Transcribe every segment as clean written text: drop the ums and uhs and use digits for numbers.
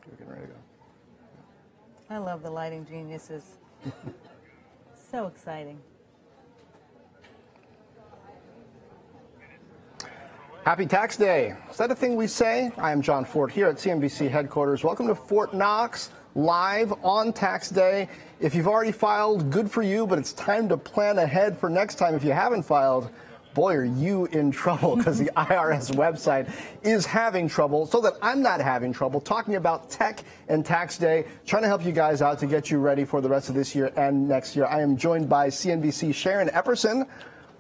We're getting ready to go. I love the lighting geniuses. So exciting. Happy Tax Day. Is that a thing we say? I am John Fortt here at CNBC headquarters. Welcome to Fortt Knox, live on Tax Day. If you've already filed, good for you, but it's time to plan ahead for next time. If you haven't filed, boy, are you in trouble, because the IRS website is having trouble, so that I'm not having trouble, talking about tech and tax day, trying to help you guys out to get you ready for the rest of this year and next year. I am joined by CNBC Sharon Epperson,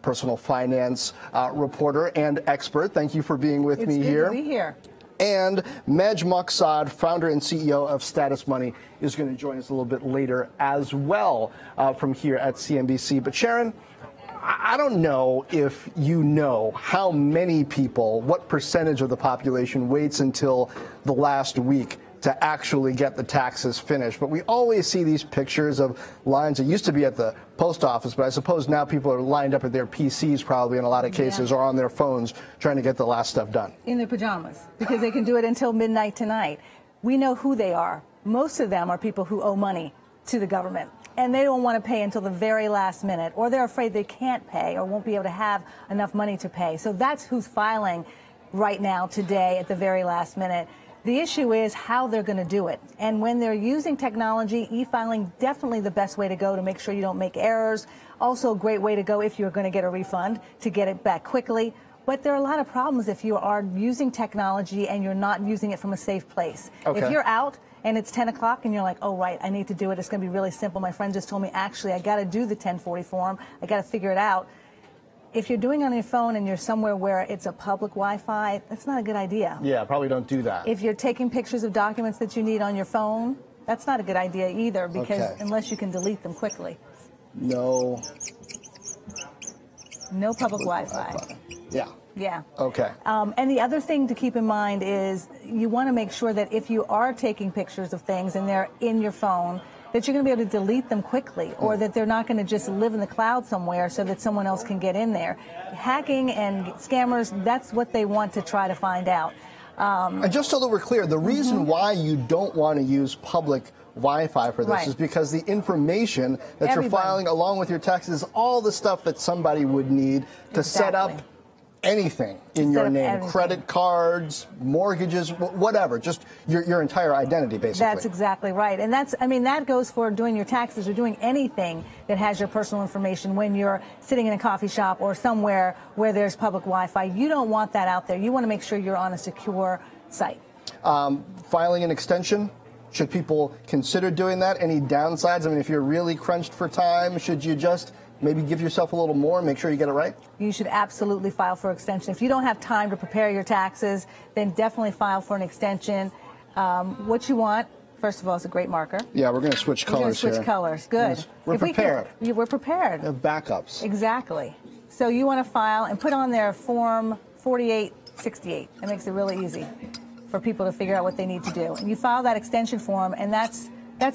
personal finance reporter and expert. Thank you for being with me here. It's good to be here. And Mej Muqsad, founder and CEO of Status Money, is going to join us a little bit later as well from here at CNBC. But Sharon, I don't know if you know how many people, what percentage of the population waits until the last week to actually get the taxes finished. But we always see these pictures of lines that used to be at the post office, but I suppose now people are lined up at their PCs probably in a lot of cases, or on their phones trying to get the last stuff done. In their pajamas, because they can do it until midnight tonight. We know who they are. Most of them are people who owe money to the government, and they don't want to pay until the very last minute, or they're afraid they can't pay or won't be able to have enough money to pay. So that's who's filing right now, today, at the very last minute. The issue is how they're going to do it. And when they're using technology, e-filing, definitely the best way to go to make sure you don't make errors. Also a great way to go if you're going to get a refund, to get it back quickly. But there are a lot of problems if you are using technology and you're not using it from a safe place. Okay. If you're out and it's 10 o'clock and you're like, oh, right, I need to do it. It's going to be really simple. My friend just told me, actually, I got to do the 1040 form. I got to figure it out. If you're doing it on your phone and you're somewhere where it's a public Wi-Fi, that's not a good idea. Yeah, probably don't do that. If you're taking pictures of documents that you need on your phone, that's not a good idea either, because unless you can delete them quickly. No public Wi-Fi. Yeah. Yeah. Okay. And the other thing to keep in mind is you want to make sure that if you are taking pictures of things and they're in your phone, that you're going to be able to delete them quickly, or that they're not going to just live in the cloud somewhere so that someone else can get in there. Hacking and scammers, that's what they want to try to find out. And just so that we're clear, the reason why you don't want to use public Wi-Fi for this is because the information that you're filing along with your taxes is all the stuff that somebody would need to set up anything in your name, credit cards, mortgages, whatever, just your entire identity, basically. That's exactly right. And that's, I mean, that goes for doing your taxes or doing anything that has your personal information when you're sitting in a coffee shop or somewhere where there's public Wi-Fi. You don't want that out there. You want to make sure you're on a secure site. Filing an extension, should people consider doing that? Any downsides? I mean, if you're really crunched for time, should you just maybe give yourself a little more and make sure you get it right? You should absolutely file for extension. If you don't have time to prepare your taxes, then definitely file for an extension. What you want, first of all, is a great marker. Yeah, we're going to switch colors here. Switch colors. Good. Yes. We're prepared. We're prepared. We have backups. Exactly. So you want to file and put on there Form 4868. It makes it really easy for people to figure out what they need to do. And you file that extension form, and that's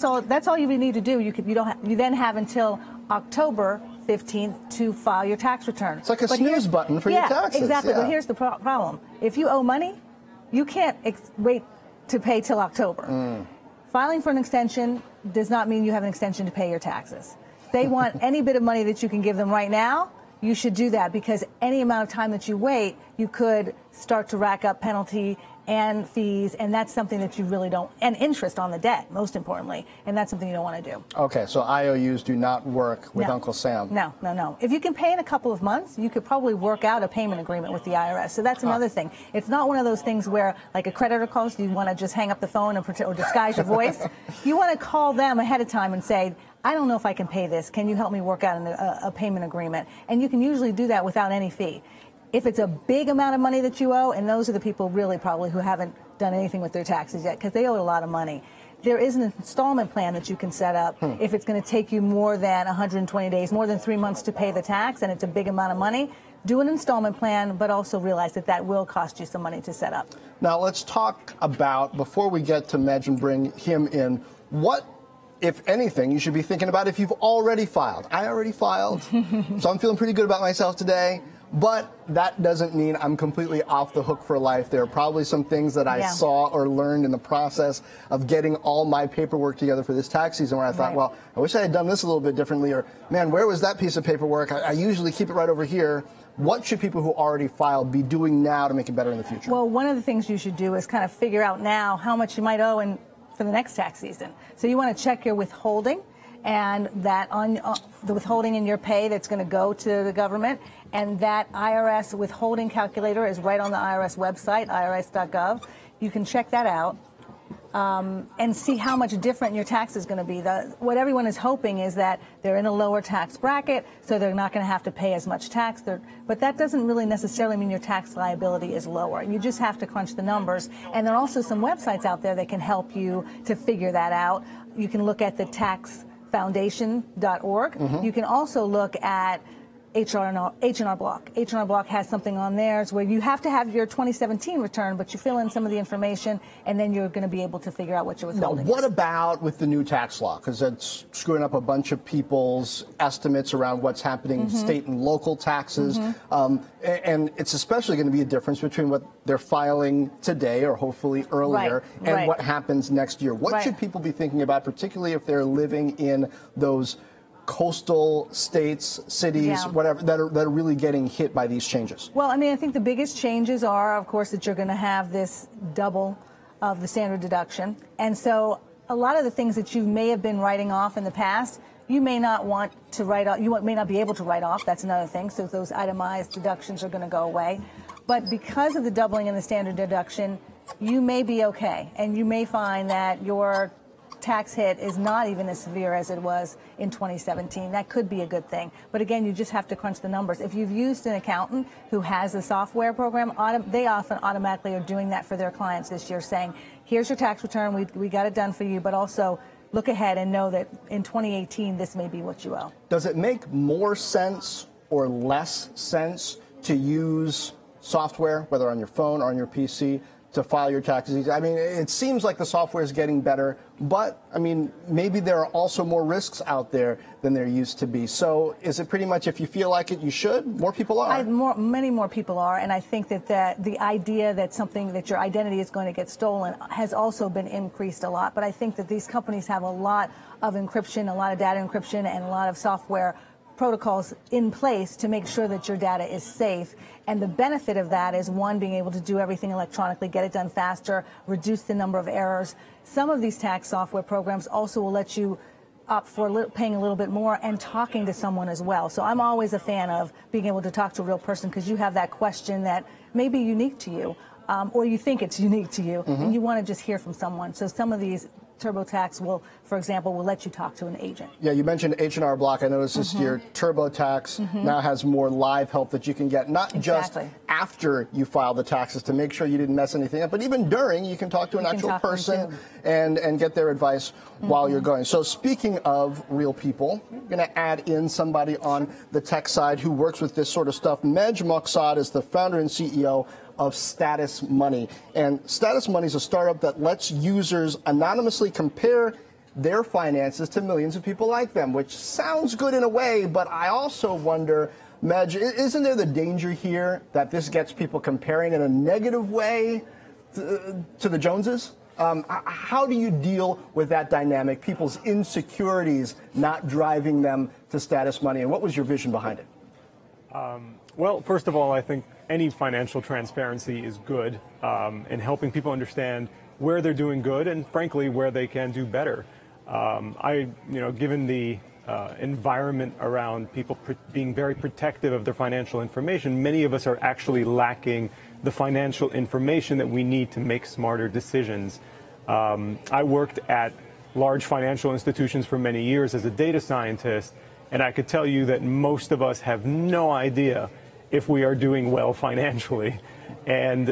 all you need to do. You then have until October 15th to file your tax return. It's like a snooze button for your taxes. Exactly. Yeah. But here's the problem. If you owe money, you can't wait to pay till October. Filing for an extension does not mean you have an extension to pay your taxes. They want any bit of money that you can give them right now. You should do that, because any amount of time that you wait, you could start to rack up penalty and fees, and that's something that you really don't, and interest on the debt, most importantly, and that's something you don't want to do. Okay, so IOUs do not work with Uncle Sam. No. If you can pay in a couple of months, you could probably work out a payment agreement with the IRS. So that's another thing. It's not one of those things where, like a creditor calls, you want to just hang up the phone and pretend, or disguise your voice. You want to call them ahead of time and say, I don't know if I can pay this. Can you help me work out a payment agreement? And you can usually do that without any fee. If it's a big amount of money that you owe, and those are the people really probably who haven't done anything with their taxes yet, because they owe a lot of money, there is an installment plan that you can set up if it's going to take you more than 120 days, more than 3 months to pay the tax, and it's a big amount of money. Do an installment plan, but also realize that that will cost you some money to set up. Now let's talk about, before we get to Mej and bring him in, what, if anything, you should be thinking about if you've already filed. I already filed, so I'm feeling pretty good about myself today. But that doesn't mean I'm completely off the hook for life. There are probably some things that I saw or learned in the process of getting all my paperwork together for this tax season where I thought, well, I wish I had done this a little bit differently, or, man, where was that piece of paperwork? I usually keep it right over here. What should people who already filed be doing now to make it better in the future? Well, one of the things you should do is kind of figure out now how much you might owe for the next tax season. So you want to check your withholding, and that on the withholding in your pay that's going to go to the government. And that IRS withholding calculator is right on the IRS website, irs.gov. You can check that out and see how much different your tax is going to be. What everyone is hoping is that they're in a lower tax bracket, so they're not going to have to pay as much tax. But that doesn't really necessarily mean your tax liability is lower. You just have to crunch the numbers. And there are also some websites out there that can help you to figure that out. You can look at the taxfoundation.org. You can also look at H&R Block. H&R Block has something on theirs where you have to have your 2017 return, but you fill in some of the information, and then you're going to be able to figure out what you're withholding. Now, what about with the new tax law? Because that's screwing up a bunch of people's estimates around what's happening state and local taxes. And it's especially going to be a difference between what they're filing today or hopefully earlier and what happens next year. What should people be thinking about, particularly if they're living in those coastal states, cities, whatever, that are really getting hit by these changes? Well, I mean, I think the biggest changes are, of course, that you're going to have this double of the standard deduction. And so a lot of the things that you may have been writing off in the past, you may not want to write off, you may not be able to write off. That's another thing. So those itemized deductions are going to go away. But because of the doubling in the standard deduction, you may be okay. And you may find that your tax hit is not even as severe as it was in 2017. That could be a good thing. But again, you just have to crunch the numbers. If you've used an accountant who has a software program, they often automatically are doing that for their clients this year, saying, here's your tax return, we got it done for you, but also look ahead and know that in 2018, this may be what you owe. Does it make more sense or less sense to use software, whether on your phone or on your PC, to file your taxes? I mean, it seems like the software is getting better, but I mean, maybe there are also more risks out there than there used to be. So is it pretty much if you feel like it, you should? More people are. Many more people are, and I think that the idea that your identity is going to get stolen has also been increased a lot. But I think that these companies have a lot of encryption, a lot of data encryption, and a lot of software protocols in place to make sure that your data is safe. And the benefit of that is, one, being able to do everything electronically, get it done faster, reduce the number of errors. Some of these tax software programs also will let you opt for paying a little bit more and talking to someone as well. So I'm always a fan of being able to talk to a real person, because you have that question that may be unique to you, or you think it's unique to you, and you want to just hear from someone. So some of these TurboTax will, for example, will let you talk to an agent. Yeah, you mentioned H&R Block. I noticed this year TurboTax now has more live help that you can get, not just after you file the taxes to make sure you didn't mess anything up, but even during, you can talk to an actual person and get their advice while you're going. So speaking of real people, we're going to add in somebody on the tech side who works with this sort of stuff. Mej Moqsad is the founder and CEO of Status Money. And Status Money is a startup that lets users anonymously compare their finances to millions of people like them, which sounds good in a way, but I also wonder, Mej, isn't there the danger here that this gets people comparing in a negative way to the Joneses? How do you deal with that dynamic, people's insecurities not driving them to Status Money, and what was your vision behind it? Well, first of all, I think any financial transparency is good in helping people understand where they're doing good and, frankly, where they can do better. Given the environment around people being very protective of their financial information, many of us are actually lacking the financial information that we need to make smarter decisions. I worked at large financial institutions for many years as a data scientist, and I could tell you that most of us have no idea if we are doing well financially. And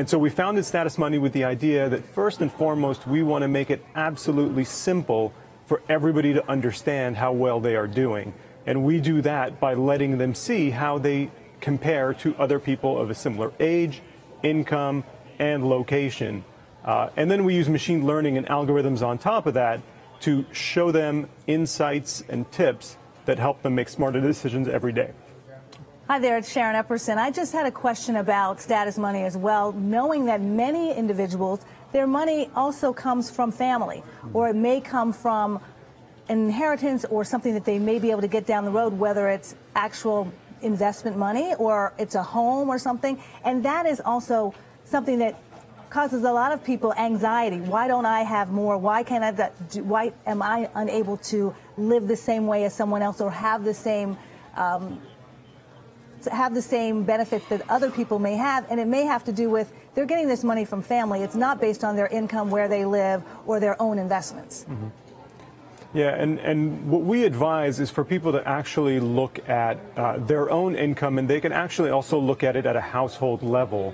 so we founded Status Money with the idea that first and foremost, we want to make it absolutely simple for everybody to understand how well they are doing. And we do that by letting them see how they compare to other people of a similar age, income, and location. And then we use machine learning and algorithms on top of that to show them insights and tips that help them make smarter decisions every day. Hi there, it's Sharon Epperson. I just had a question about status money as well, knowing that many individuals, their money also comes from family, or it may come from an inheritance or something that they may be able to get down the road, whether it's actual investment money or it's a home or something. And that is also something that causes a lot of people anxiety. Why don't I have more? Why can't I? Why am I unable to live the same way as someone else or have the same benefits that other people may have? And it may have to do with they're getting this money from family. It's not based on their income, where they live, or their own investments. Mm-hmm. Yeah, and what we advise is for people to actually look at their own income, and they can actually also look at it at a household level.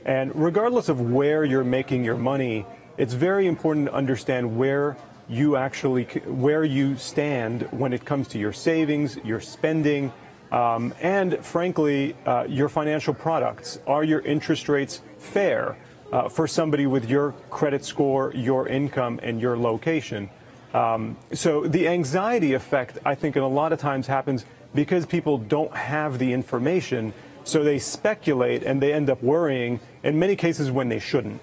And regardless of where you're making your money, it's very important to understand where you stand when it comes to your savings, your spending, and frankly, your financial products. Are your interest rates fair for somebody with your credit score, your income, and your location? So the anxiety effect, I think, a lot of times happens because people don't have the information. So they speculate and they end up worrying in many cases when they shouldn't.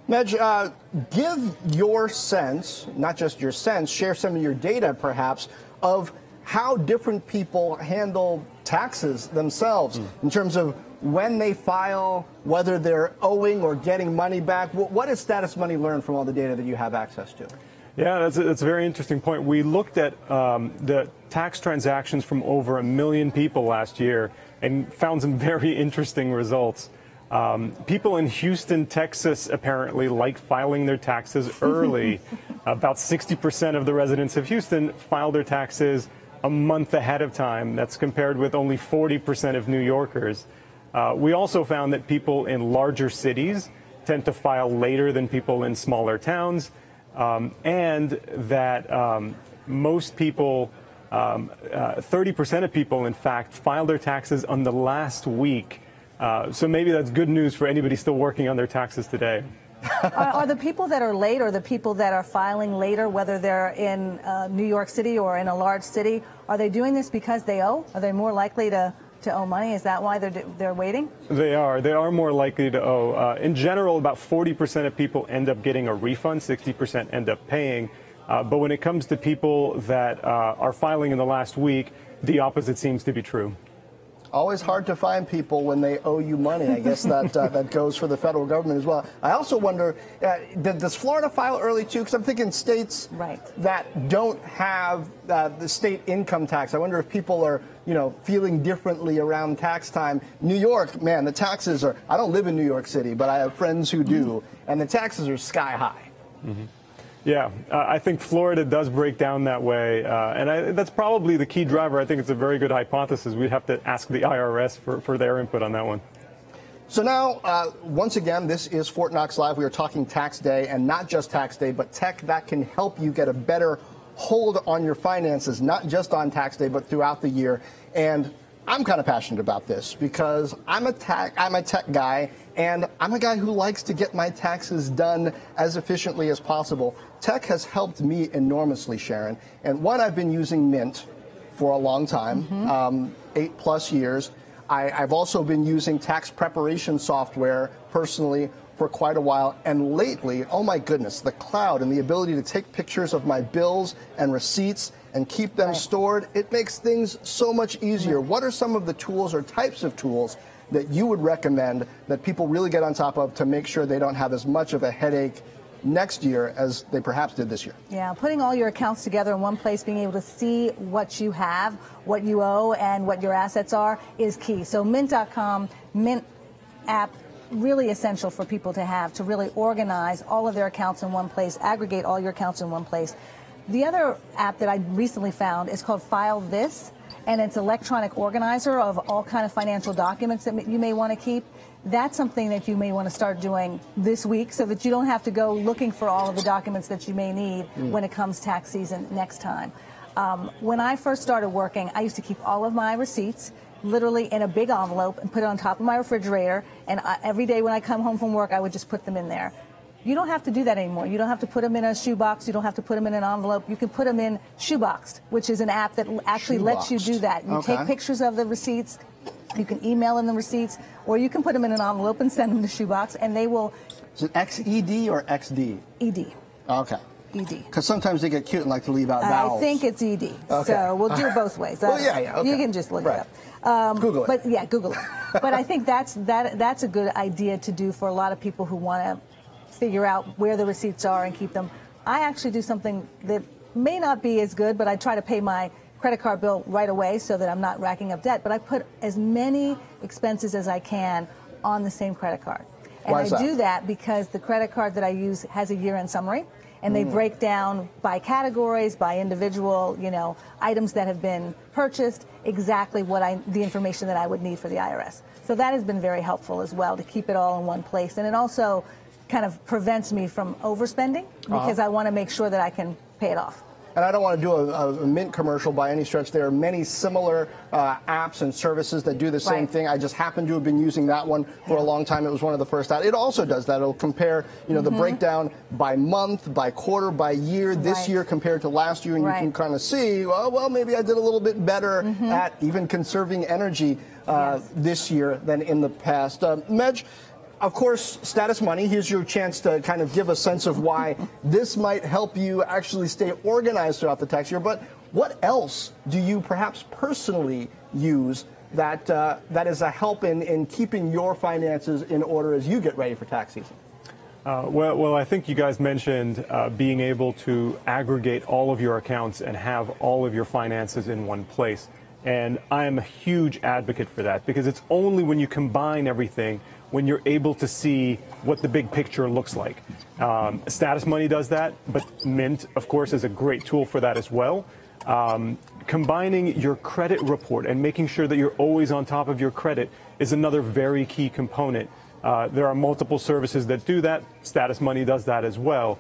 Mej, give your sense, not just your sense, share some of your data perhaps, of how different people handle taxes themselves in terms of when they file, whether they're owing or getting money back. What does Status Money learn from all the data that you have access to? Yeah, that's a very interesting point. We looked at the tax transactions from over 1 million people last year and found some very interesting results. People in Houston, Texas, apparently like filing their taxes early. About 60% of the residents of Houston filed their taxes a month ahead of time. That's compared with only 40% of New Yorkers. We also found that people in larger cities tend to file later than people in smaller towns, and that most people, 30% of people, in fact, file their taxes on the last week. So maybe that's good news for anybody still working on their taxes today. Are the people that are late, or the people that are filing later, whether they're in New York City or in a large city, are they doing this because they owe? Are they more likely to owe money? Is that why they're waiting? They are more likely to owe. In general, about 40% of people end up getting a refund, 60% end up paying. But when it comes to people that are filing in the last week, the opposite seems to be true. Always hard to find people when they owe you money. I guess that goes for the federal government as well. I also wonder, does Florida file early too? Because I'm thinking states that don't have the state income tax. I wonder if people are, feeling differently around tax time. New York, man, the taxes are. I don't live in New York City, but I have friends who do, and the taxes are sky high. Mm-hmm. Yeah, I think Florida does break down that way, and that's probably the key driver. I think it's a very good hypothesis. We'd have to ask the IRS for their input on that one. So now, once again, this is Fortt Knox Live. We are talking tax day, and not just tax day, but tech that can help you get a better hold on your finances, not just on tax day, but throughout the year. And I'm kind of passionate about this because I'm a tech guy, and I'm a guy who likes to get my taxes done as efficiently as possible. Tech has helped me enormously, Sharon. And one, I've been using Mint for a long time, 8+ years. I've also been using tax preparation software personally for quite a while. And lately, oh my goodness, the cloud and the ability to take pictures of my bills and receipts and keep them stored, it makes things so much easier. What are some of the tools or types of tools that you would recommend that people really get on top of to make sure they don't have as much of a headache next year as they perhaps did this year? Yeah, putting all your accounts together in one place, being able to see what you have, what you owe, and what your assets are is key. So Mint.com, Mint app, really essential for people to have, to really organize all of their accounts in one place, aggregate all your accounts in one place. The other app that I recently found is called File This, and it's an electronic organizer of all kind of financial documents that you may want to keep. That's something that you may want to start doing this week so that you don't have to go looking for all of the documents that you may need when it comes tax season next time. When I first started working, I used to keep all of my receipts literally in a big envelope and put it on top of my refrigerator, and every day when I come home from work, I would just put them in there. You don't have to do that anymore. You don't have to put them in a shoebox. You don't have to put them in an envelope. You can put them in Shoeboxed, which is an app that actually lets you do that. You take pictures of the receipts, You can email in the receipts, or you can put them in an envelope and send them to Shoebox, and they will. Is it XED or XD? ED. Okay. ED. Because sometimes they get cute and like to leave out vowels. I think it's ED. Okay. So we'll do it both ways. Well, yeah. Okay. You can just look it up. Google it. But yeah, Google it. But I think that's a good idea to do for a lot of people who want to figure out where the receipts are and keep them. I actually do something that may not be as good, but I try to pay my credit card bill right away so that I'm not racking up debt. But I put as many expenses as I can on the same credit card. And Why is that? I do that because the credit card that I use has a year-end summary. And they break down by categories, by individual, items that have been purchased, exactly the information that I would need for the IRS. So that has been very helpful as well, to keep it all in one place. And it also kind of prevents me from overspending, because I want to make sure that I can pay it off. And I don't want to do a Mint commercial by any stretch. There are many similar apps and services that do the same thing. I just happen to have been using that one for a long time. It was one of the first out. It also does that. It'll compare, the breakdown by month, by quarter, by year, this year compared to last year, and you can kind of see, well, maybe I did a little bit better at even conserving energy this year than in the past. Medj, of course, status money. Here's your chance to kind of give a sense of why this might help you actually stay organized throughout the tax year. But what else do you perhaps personally use that is a help in keeping your finances in order as you get ready for tax season? Well, I think you guys mentioned being able to aggregate all of your accounts and have all of your finances in one place. And I am a huge advocate for that, because it's only when you combine everything when you're able to see what the big picture looks like. Status money does that, but Mint, of course, is a great tool for that as well. Combining your credit report and making sure that you're always on top of your credit is another very key component. There are multiple services that do that. Status money does that as well.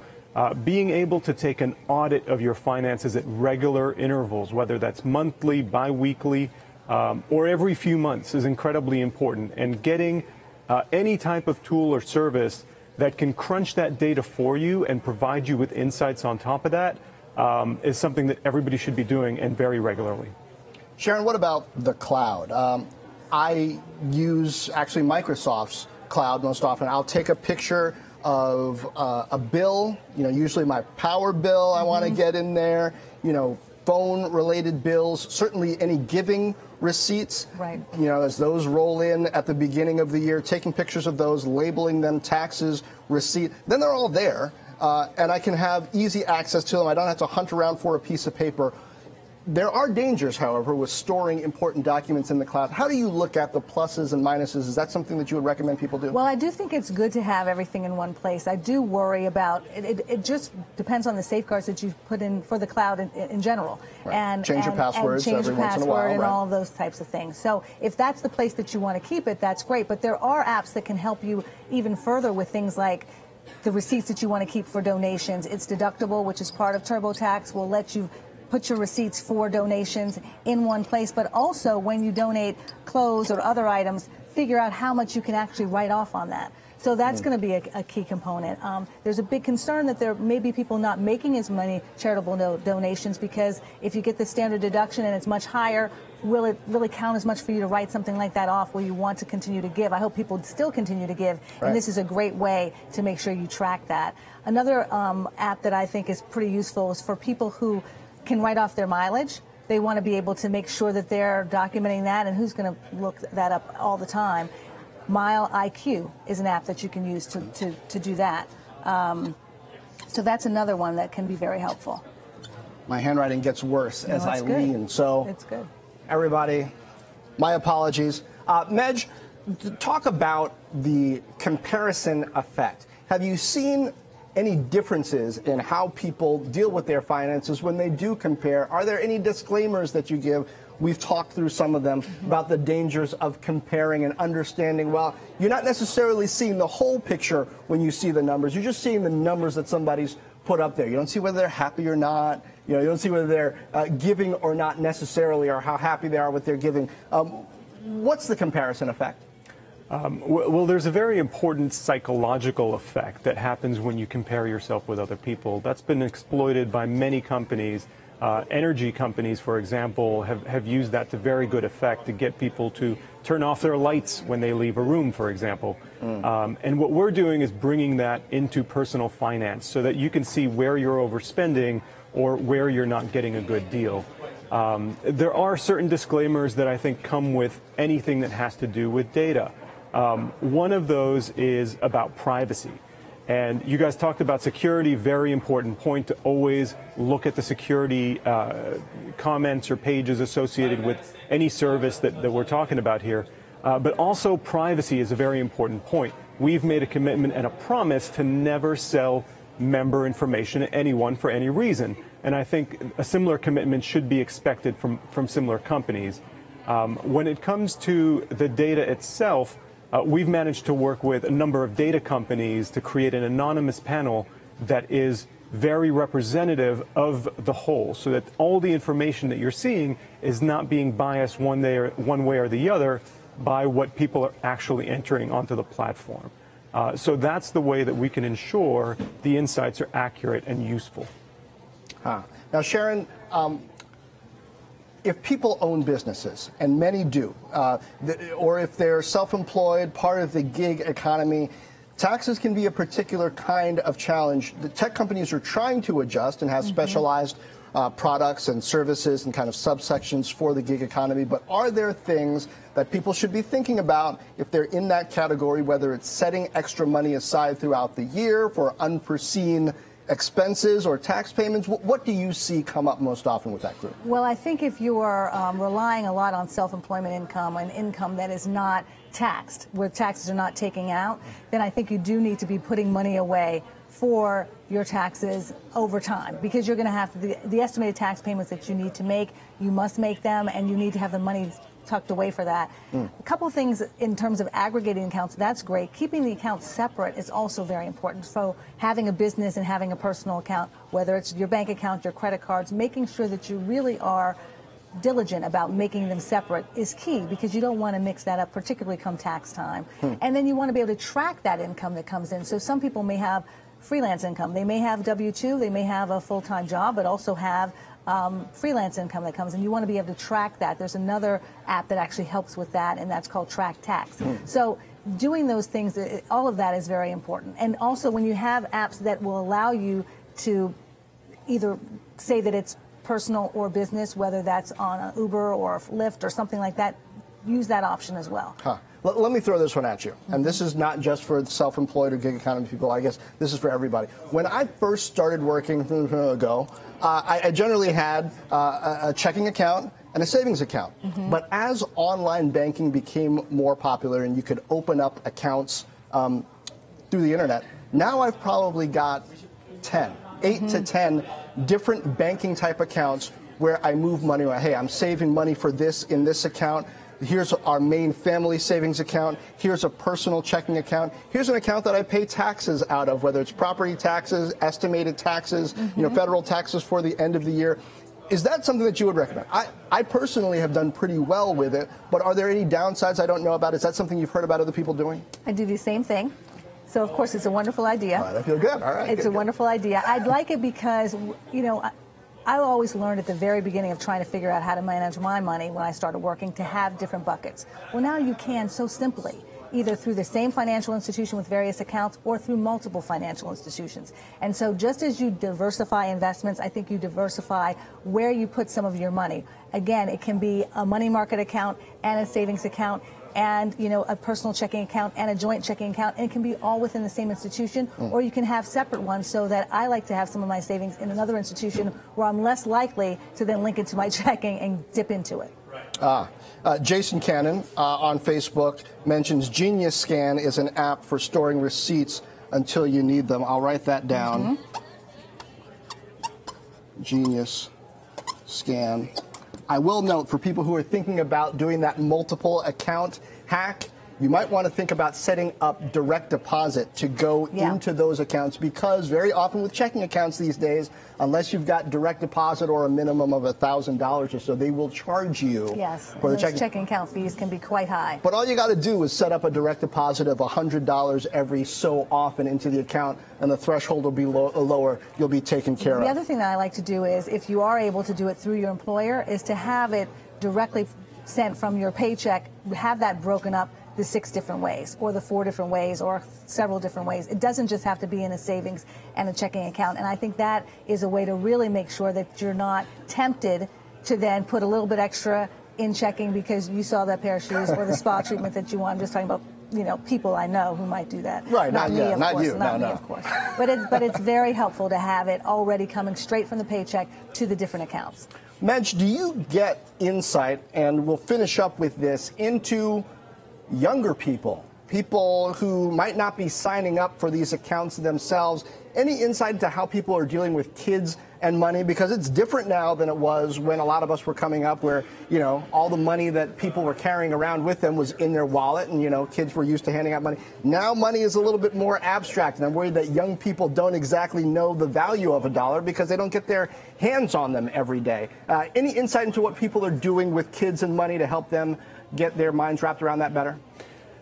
Being able to take an audit of your finances at regular intervals, whether that's monthly, bi-weekly, or every few months, is incredibly important. And getting any type of tool or service that can crunch that data for you and provide you with insights on top of that is something that everybody should be doing, and very regularly. Sharon, what about the cloud? I use actually Microsoft's cloud most often. I'll take a picture of a bill, usually my power bill I want to get in there, phone-related bills, certainly any giving receipts, as those roll in at the beginning of the year, taking pictures of those, labeling them, taxes, receipt, then they're all there, and I can have easy access to them. I don't have to hunt around for a piece of paper. There are dangers, however, with storing important documents in the cloud. How do you look at the pluses and minuses? Is that something that you would recommend people do? Well, I do think it's good to have everything in one place. I do worry about it. It just depends on the safeguards that you put in for the cloud in general. And change your passwords every once in a while. And all of those types of things. So if that's the place that you want to keep it, that's great. But there are apps that can help you even further with things like the receipts that you want to keep for donations. It's deductible, which is part of TurboTax, will let you put your receipts for donations in one place, but also when you donate clothes or other items, figure out how much you can actually write off on that. So that's going to be a key component. There's a big concern that there may be people not making as many charitable donations, because if you get the standard deduction and it's much higher, will it really count as much for you to write something like that off where you want to continue to give? I hope people still continue to give, and this is a great way to make sure you track that. Another app that I think is pretty useful is for people who can write off their mileage. They want to be able to make sure that they're documenting that, and who's going to look that up all the time? Mile IQ is an app that you can use to do that. So that's another one that can be very helpful. My handwriting gets worse as I lean. So it's good. Everybody, my apologies. Medj, talk about the comparison effect. Have you seen any differences in how people deal with their finances when they do compare? Are there any disclaimers that you give? We've talked through some of them about the dangers of comparing and understanding, well, you're not necessarily seeing the whole picture when you see the numbers. You're just seeing the numbers that somebody's put up there. You don't see whether they're happy or not. You don't see whether they're giving or not necessarily, or how happy they are with their giving. What's the comparison effect? Well, there's a very important psychological effect that happens when you compare yourself with other people. That's been exploited by many companies Energy companies, for example, have used that to very good effect to get people to turn off their lights when they leave a room, for example. And what we're doing is bringing that into personal finance so that you can see where you're overspending or where you're not getting a good deal. There are certain disclaimers that I think come with anything that has to do with data. One of those is about privacy. And you guys talked about security, very important point to always look at the security comments or pages associated with any service that we're talking about here. But also privacy is a very important point. We've made a commitment and a promise to never sell member information to anyone for any reason. And I think a similar commitment should be expected from similar companies. When it comes to the data itself, we've managed to work with a number of data companies to create an anonymous panel that is very representative of the whole, so that all the information that you're seeing is not being biased one way or the other by what people are actually entering onto the platform. So that's the way that we can ensure the insights are accurate and useful. Now, Sharon, if people own businesses, and many do, or if they're self-employed, part of the gig economy, taxes can be a particular kind of challenge. The tech companies are trying to adjust and have specialized products and services and kind of subsections for the gig economy. But are there things that people should be thinking about if they're in that category, whether it's setting extra money aside throughout the year for unforeseen expenses or tax payments? What do you see come up most often with that group? Well, I think if you are relying a lot on self-employment income and income that is not taxed, where taxes are not taking out, then I think you do need to be putting money away for your taxes over time, because you're going to have the estimated tax payments that you need to make, you must make them, and you need to have the money tucked away for that. A couple of things in terms of aggregating accounts, that's great. Keeping the accounts separate is also very important. So having a business and having a personal account, whether it's your bank account, your credit cards, making sure that you really are diligent about making them separate is key, because you don't want to mix that up, particularly come tax time. And then you want to be able to track that income that comes in. So some people may have freelance income. They may have W-2, they may have a full-time job, but also have freelance income that comes in. You want to be able to track that. There's another app that actually helps with that, and that's called Track Tax. So doing those things, all of that is very important. And also when you have apps that will allow you to either say that it's personal or business, whether that's on an Uber or Lyft or something like that, use that option as well. Let me throw this one at you. And this is not just for self-employed or gig economy people. I guess this is for everybody. When I first started working ago, I generally had a checking account and a savings account. But as online banking became more popular and you could open up accounts through the internet, now I've probably got 8 to 10 different banking type accounts where I move money. Hey, I'm saving money for this in this account. Here's our main family savings account. Here's a personal checking account. Here's an account that I pay taxes out of, whether it's property taxes, estimated taxes, federal taxes for the end of the year. Is that something that you would recommend? I personally have done pretty well with it, but are there any downsides I don't know about? Is that something you've heard about other people doing? I do the same thing. So, of course, it's a wonderful idea. I feel good. All right. It's a wonderful idea. I'd like it because, I always learned at the very beginning of trying to figure out how to manage my money when I started working to have different buckets. Well, now you can so simply, either through the same financial institution with various accounts or through multiple financial institutions. And so just as you diversify investments, I think you diversify where you put some of your money. Again, it can be a money market account and a savings account, and a personal checking account and a joint checking account, and it can be all within the same institution, or you can have separate ones, so that I like to have some of my savings in another institution where I'm less likely to then link it to my checking and dip into it. Jason Cannon on Facebook mentions Genius Scan is an app for storing receipts until you need them. I'll write that down. Genius Scan. I will note, for people who are thinking about doing that multiple account hack, you might want to think about setting up direct deposit to go into those accounts, because very often with checking accounts these days, unless you've got direct deposit or a minimum of $1,000 or so, they will charge you for the checking account fees can be quite high. But all you got to do is set up a direct deposit of $100 every so often into the account, and the threshold will be lower. You'll be taken care of. The other thing that I like to do is, if you are able to do it through your employer, is to have it directly sent from your paycheck, have that broken up the 6 different ways, or the 4 different ways, or several different ways. It doesn't just have to be in a savings and a checking account. And I think that is a way to really make sure that you're not tempted to then put a little bit extra in checking because you saw that pair of shoes or the spa treatment that you want. I'm just talking about, you know, people I know who might do that. Right, not me, of course. You. Not me, of course. But it's very helpful to have it already coming straight from the paycheck to the different accounts. Medj, do you get insight, and we'll finish up with this, into younger people who might not be signing up for these accounts themselves? Any insight into how people are dealing with kids and money? Because it's different now than it was when a lot of us were coming up, where, you know, all the money that people were carrying around with them was in their wallet, and, you know, kids were used to handing out money. Now money is a little bit more abstract, and I'm worried that young people don't exactly know the value of a dollar because they don't get their hands on them every day. Any insight into what people are doing with kids and money to help them get their minds wrapped around that better?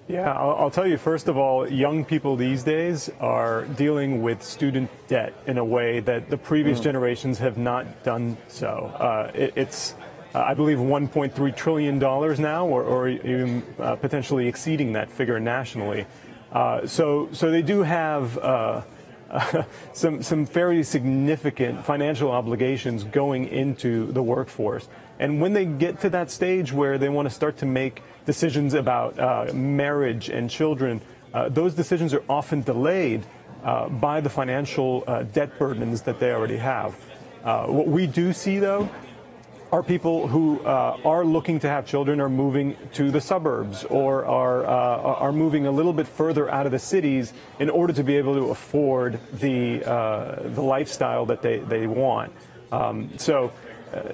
Yeah, I'll tell you, first of all, young people these days are dealing with student debt in a way that the previous generations have not done so. It's, I believe, $1.3 trillion now, or even potentially exceeding that figure nationally. So they do have some fairly significant financial obligations going into the workforce. And when they get to that stage where they want to start to make decisions about marriage and children, those decisions are often delayed by the financial debt burdens that they already have. What we do see, though, are people who are looking to have children, are moving to the suburbs, or are moving a little bit further out of the cities in order to be able to afford the lifestyle that they want.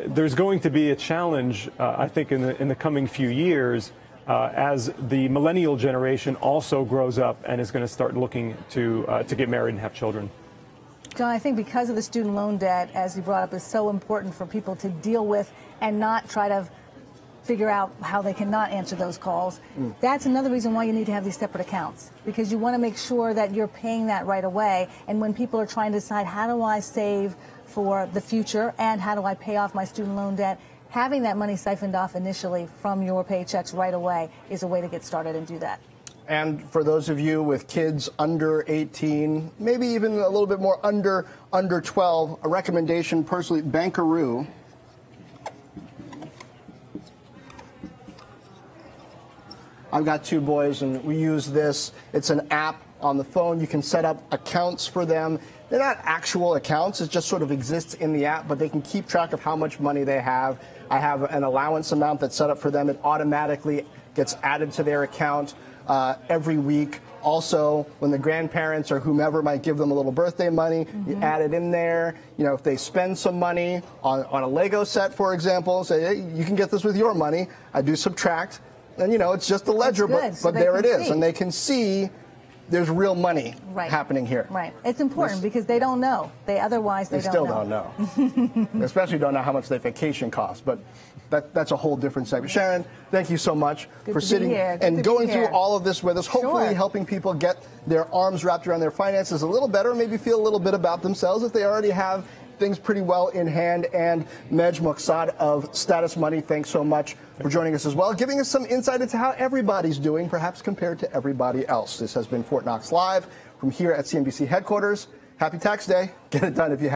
There's going to be a challenge, I think, in the coming few years, as the millennial generation also grows up and is going to start looking to get married and have children. John, I think because of the student loan debt, as you brought up, is so important for people to deal with and not try to figure out how they cannot answer those calls. That's another reason why you need to have these separate accounts, because you want to make sure that you're paying that right away. And when people are trying to decide, how do I save for the future and how do I pay off my student loan debt, having that money siphoned off initially from your paychecks right away is a way to get started and do that. And for those of you with kids under 18, maybe even a little bit more under 12, a recommendation personally, Bankaroo. I've got 2 boys, and we use this. It's an app on the phone. You can set up accounts for them. They're not actual accounts. It just sort of exists in the app, but they can keep track of how much money they have. I have an allowance amount that's set up for them. It automatically gets added to their account every week. Also, when the grandparents or whomever might give them a little birthday money, you add it in there. You know, if they spend some money on a Lego set, for example, say, hey, you can get this with your money. I do subtract. And, you know, it's just a ledger, but there it is. And they can see there's real money happening here. Right. It's important because they don't know. Otherwise they still don't know. They especially don't know how much their vacation costs. But that's a whole different segment. Sharon, thank you so much for sitting and going through all of this with us, hopefully helping people get their arms wrapped around their finances a little better, maybe feel a little bit about themselves if they already have things pretty well in hand. And Medj Muqsad of Status Money, thanks so much for joining us as well, giving us some insight into how everybody's doing, perhaps compared to everybody else. This has been Fortt Knox Live from here at CNBC headquarters. Happy Tax Day. Get it done if you have.